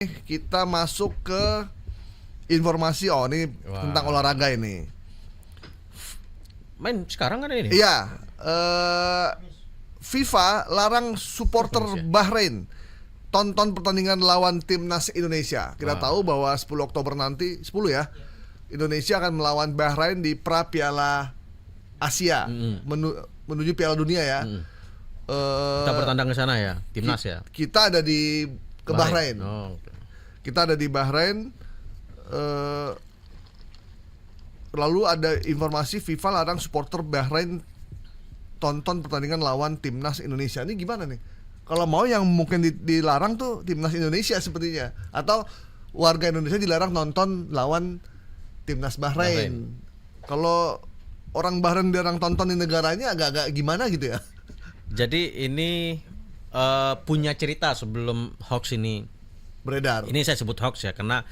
kita masuk ke informasi. Oh, ini tentang olahraga ini. Main sekarang kan ini? Iya, FIFA larang supporter Bahrain tonton pertandingan lawan timnas Indonesia. Kita tahu bahwa 10 Oktober nanti, 10 ya, Indonesia akan melawan Bahrain di pra Piala Asia, menuju Piala Dunia ya. Kita bertandang ke sana ya, timnas ya. Kita ada di Bahrain. Oh, okay. Kita ada di Bahrain. Lalu ada informasi FIFA larang supporter Bahrain tonton pertandingan lawan timnas Indonesia. Ini gimana nih? Kalau mau yang mungkin dilarang tuh timnas Indonesia sepertinya, atau warga Indonesia dilarang nonton lawan timnas Bahrain. Kalau orang Bahrain dilarang tonton di negaranya agak-agak gimana gitu ya? Jadi ini punya cerita sebelum hoax ini beredar. Ini saya sebut hoax ya, karena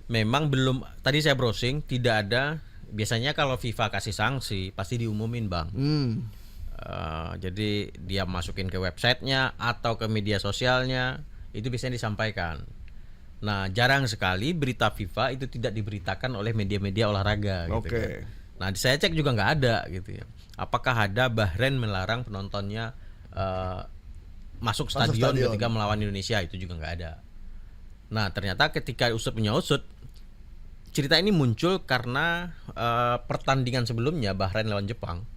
memang belum, tadi saya browsing tidak ada. Biasanya kalau FIFA kasih sanksi pasti diumumin, Bang. Jadi dia masukin ke websitenya atau ke media sosialnya, itu biasanya disampaikan. Nah, jarang sekali berita FIFA itu tidak diberitakan oleh media-media olahraga gitu kan. Nah, saya cek juga nggak ada gitu ya. Apakah ada Bahrain melarang penontonnya masuk stadion ketika melawan Indonesia? Itu juga nggak ada. Nah, ternyata ketika usut punya usut, cerita ini muncul karena pertandingan sebelumnya Bahrain lawan Jepang,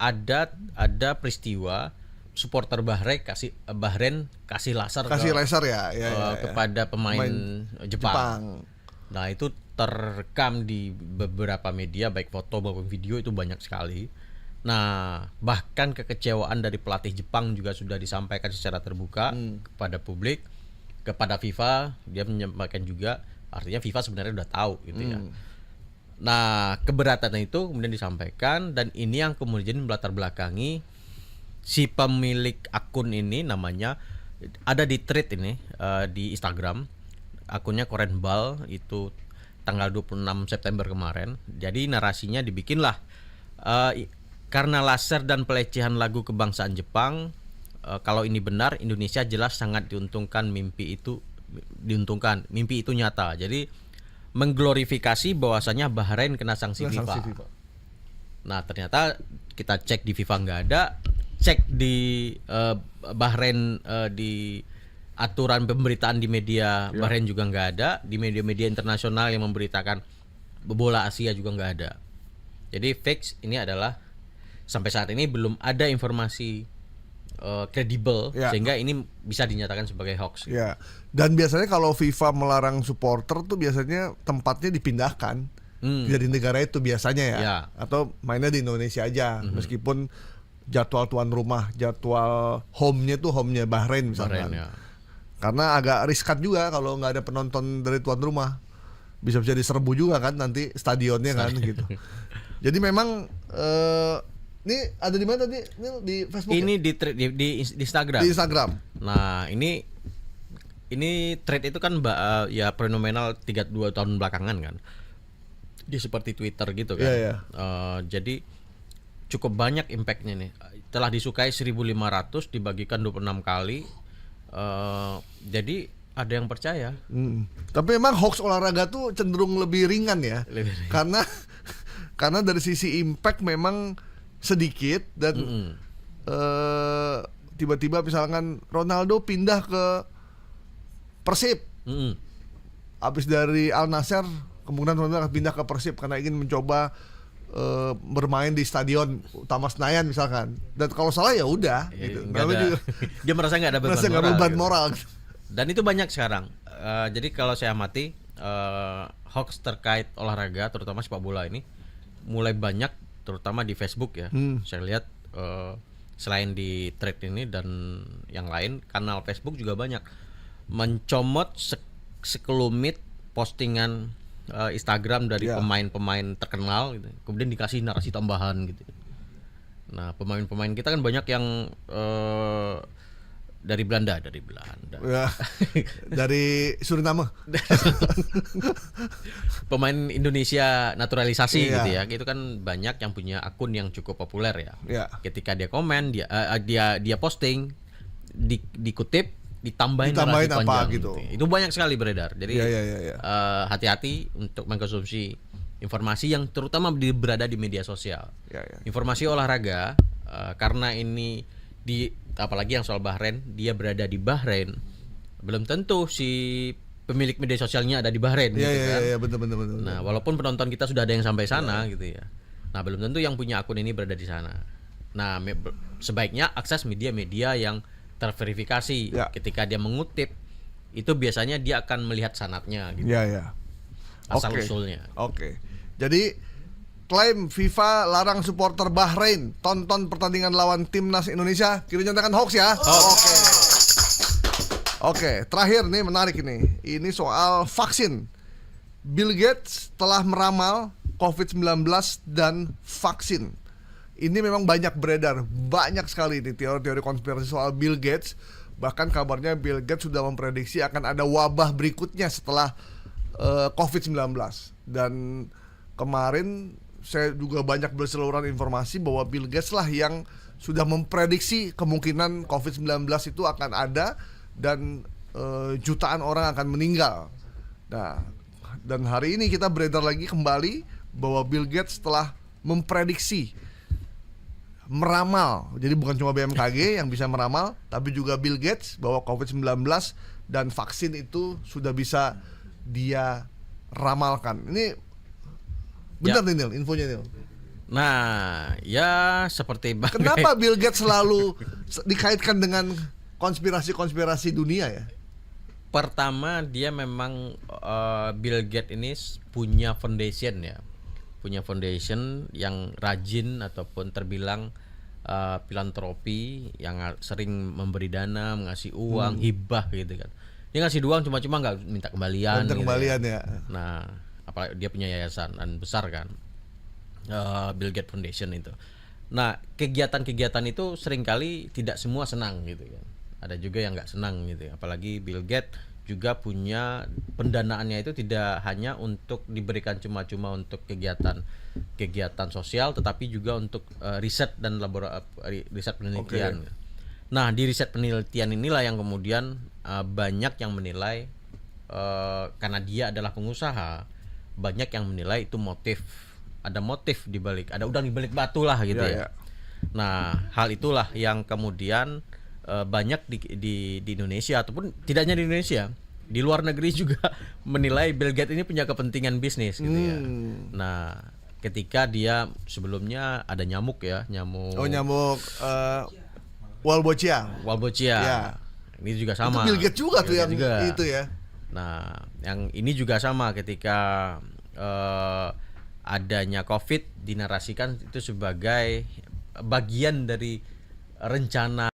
ada peristiwa supporter Bahrain kasih laser kepada pemain Jepang. Nah, itu terekam di beberapa media, baik foto maupun video, itu banyak sekali. Nah, bahkan kekecewaan dari pelatih Jepang juga sudah disampaikan secara terbuka kepada publik, kepada FIFA. Dia menyampaikan juga, artinya FIFA sebenarnya udah tahu gitu ya. Nah, keberatan itu kemudian disampaikan, dan ini yang kemudian melatar belakangi si pemilik akun ini, namanya ada di thread ini di Instagram, akunnya Korenbal, itu tanggal 26 September kemarin. Jadi narasinya dibikinlah karena laser dan pelecehan lagu kebangsaan Jepang. Kalau ini benar, Indonesia jelas sangat diuntungkan, mimpi itu nyata. Jadi mengglorifikasi bahwasanya Bahrain kena sanksi FIFA. Nah, ternyata kita cek di FIFA nggak ada, cek di Bahrain di aturan pemberitaan di media Bahrain juga nggak ada, di media-media internasional yang memberitakan bola Asia juga nggak ada. Jadi fix ini adalah, sampai saat ini belum ada informasi kredibel sehingga ini bisa dinyatakan sebagai hoax. Ya. Dan biasanya kalau FIFA melarang supporter tuh biasanya tempatnya dipindahkan dari negara itu biasanya ya. Atau mainnya di Indonesia aja, meskipun jadwal tuan rumah, jadwal home-nya tuh home-nya Bahrain misalkan. Karena agak riskan juga kalau nggak ada penonton dari tuan rumah, bisa diserbu juga kan nanti stadionnya kan gitu. Jadi memang ini ada di mana tadi? Ini di Facebook. Ini ya? di Instagram. Di Instagram. Nah, ini thread itu kan ya fenomenal 32 tahun belakangan kan. Dia seperti Twitter gitu kan. Jadi cukup banyak impactnya nih. Telah disukai 1.500, dibagikan 26 kali. Jadi ada yang percaya. Tapi memang hoax olahraga tuh cenderung lebih ringan ya. Karena dari sisi impact memang sedikit, dan tiba-tiba misalkan Ronaldo pindah ke Persib, habis dari Al Nassr, kemudian Ronaldo pindah ke Persib karena ingin mencoba bermain di stadion utama Senayan misalkan. Dan kalau salah ya udah gitu. Dia merasa nggak ada beban moral. Dan itu banyak sekarang. Jadi kalau saya amati hoax terkait olahraga, terutama sepak bola ini mulai banyak, terutama di Facebook ya. Saya lihat selain di thread ini dan yang lain, kanal Facebook juga banyak mencomot sekelumit postingan Instagram dari pemain-pemain terkenal gitu. Kemudian dikasih narasi tambahan gitu. Nah, pemain-pemain kita kan banyak yang dari Belanda. Dari Suriname. Pemain Indonesia naturalisasi gitu ya. Itu kan banyak yang punya akun yang cukup populer ya. Ketika dia komen, dia posting, dikutip, ditambahin apa panjang, gitu. Itu banyak sekali beredar. Jadi ya. Hati-hati untuk mengkonsumsi informasi yang terutama berada di media sosial. Ya. Informasi olahraga karena ini apalagi yang soal Bahrain, dia berada di Bahrain, belum tentu si pemilik media sosialnya ada di Bahrain gitu kan. Iya, betul. Nah, walaupun penonton kita sudah ada yang sampai sana gitu ya. Nah, belum tentu yang punya akun ini berada di sana. Nah, sebaiknya akses media-media yang terverifikasi. Ketika dia mengutip, itu biasanya dia akan melihat sanadnya gitu. Iya. Asal usulnya. Oke. Jadi klaim FIFA larang supporter Bahrain tonton pertandingan lawan timnas Indonesia kini nyatakan hoax ya. Oke, terakhir nih menarik ini. Ini soal vaksin. Bill Gates telah meramal COVID-19 dan vaksin. Ini memang banyak beredar, banyak sekali ini teori-teori konspirasi soal Bill Gates. Bahkan kabarnya Bill Gates sudah memprediksi akan ada wabah berikutnya setelah COVID-19. Dan kemarin saya juga banyak berseliweran informasi bahwa Bill Gates lah yang sudah memprediksi kemungkinan COVID-19 itu akan ada dan jutaan orang akan meninggal. Nah, dan hari ini kita beredar lagi kembali bahwa Bill Gates telah memprediksi, meramal. Jadi bukan cuma BMKG yang bisa meramal, tapi juga Bill Gates bahwa COVID-19 dan vaksin itu sudah bisa dia ramalkan. Ini benar nih Nil, infonya Nil. Nah, ya seperti kenapa Bill Gates selalu dikaitkan dengan konspirasi dunia ya? Pertama, dia memang Bill Gates ini punya foundation ya. Punya foundation yang rajin ataupun terbilang filantropi yang sering memberi dana, ngasih uang, hibah gitu kan. Dia ngasih uang cuma-cuma nggak minta kembalian. Minta kembalian gitu ya. Nah, apalagi dia punya yayasan dan besar kan, Bill Gates Foundation itu. Nah, kegiatan-kegiatan itu seringkali tidak semua senang gitu kan. Ada juga yang nggak senang gitu. Apalagi Bill Gates juga punya pendanaannya itu tidak hanya untuk diberikan cuma-cuma untuk kegiatan sosial, tetapi juga untuk riset dan riset penelitian. Nah, di riset penelitian inilah yang kemudian banyak yang menilai karena dia adalah pengusaha, banyak yang menilai itu ada motif di balik, ada udang di balik batu lah gitu ya. Nah, hal itulah yang kemudian banyak di Indonesia ataupun tidak hanya di Indonesia, di luar negeri juga menilai Bill Gates ini punya kepentingan bisnis gitu ya. Nah, ketika dia sebelumnya ada nyamuk Walbochia. Ya. Ini juga sama. Itu Bill Gates juga tuh yang juga. Itu ya. Nah, yang ini juga sama ketika adanya COVID dinarasikan itu sebagai bagian dari rencana